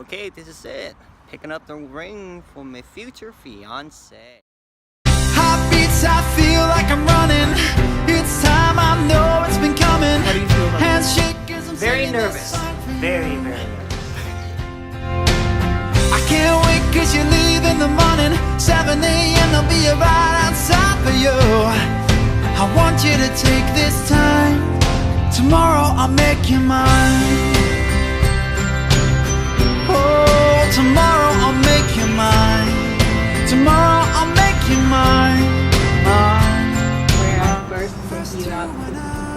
Okay, this is it. Picking up the ring for my future fiance. Heartbeats, I feel like I'm running. It's time, I know it's been coming. How do you feel about Handshake as I'm Very singing nervous. this song for you. Very nervous. I can't wait cause you leave in the morning. 7 a.m. I'll be right outside for you. I want you to take this time. Tomorrow I'll make you mine. Oh, tomorrow I'll make you mine. Tomorrow I'll make you mine. First you out.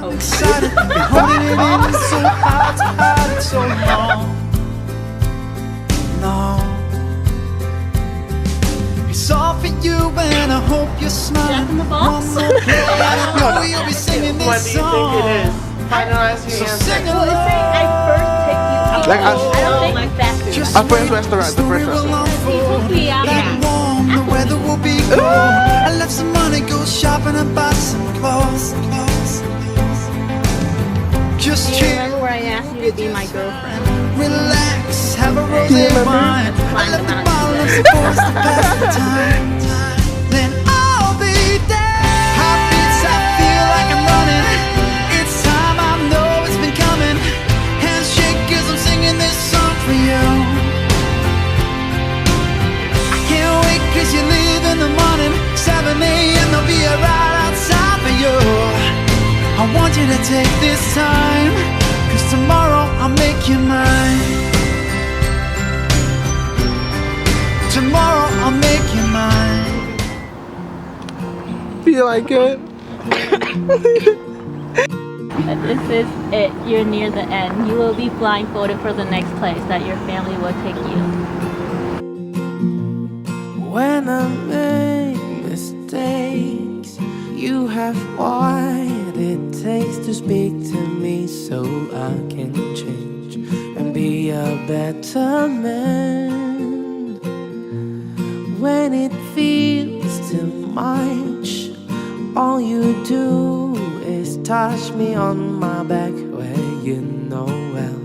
Oh, Excited, holding it in, it's so hard to hide it so long. No, it's all for you and I hope you smile. Jack in the Box? One more play, I know you'll be singing What this do you think it is? song. Finalize So your sing answer. well, it's saying I first take you out. Like us. I don't think like that. Just Our first wait, restaurant, the story first will restaurant. unfold. Yeah. Get warm, the weather will be cold. I left some money, go shopping and buy some clothes. Just Do you chill, remember where I asked you to be my girlfriend? relax, have a rosé wine. I left the bottle of supposed to pass the time. Then I'll be there. Heartbeats, I feel like I'm running. It's time, I know it's been coming. Handshake as I'm singing this song for you. I can't wait cause you leave in the morning. 7 a.m. I'll be right outside for you. I want you to take this time, cause tomorrow I'll make you mine. Tomorrow I'll make you mine. Feel like it? This is it. You're near the end. You will be blindfolded for the next place that your family will take you. When I make mistakes, you have what it takes to speak to me so I can change and be a better man. When it feels too much, all you do is touch me on my back where you know well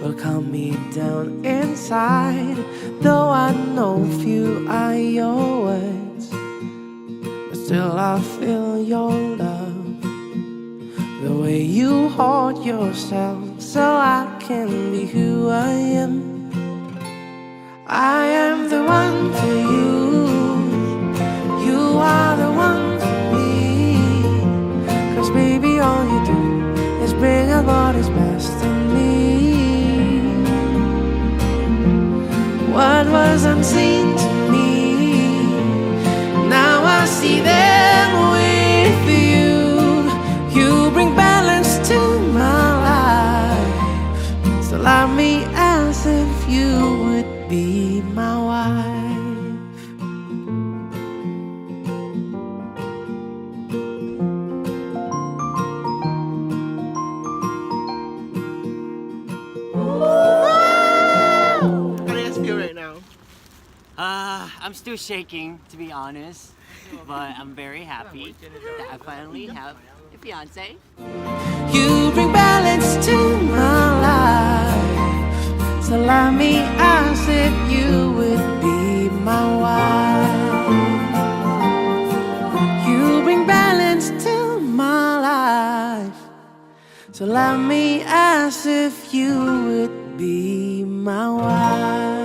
will calm me down inside. Though I know few are your words, but still I feel your love. The way you hold yourself so I can be who I am. I am the one for you. You are the one for me. Cause baby all you do is bring out what is best in me. What was unseen to me, now I see them with you. You bring balance to my life, so love me as if you would be my wife. How do you feel right now? I'm still shaking, to be honest, but I'm very happy that I finally have a fiance. You bring balance to my life, so love me as if you would be my wife. You bring balance to my life, so love me as if you would be my wife.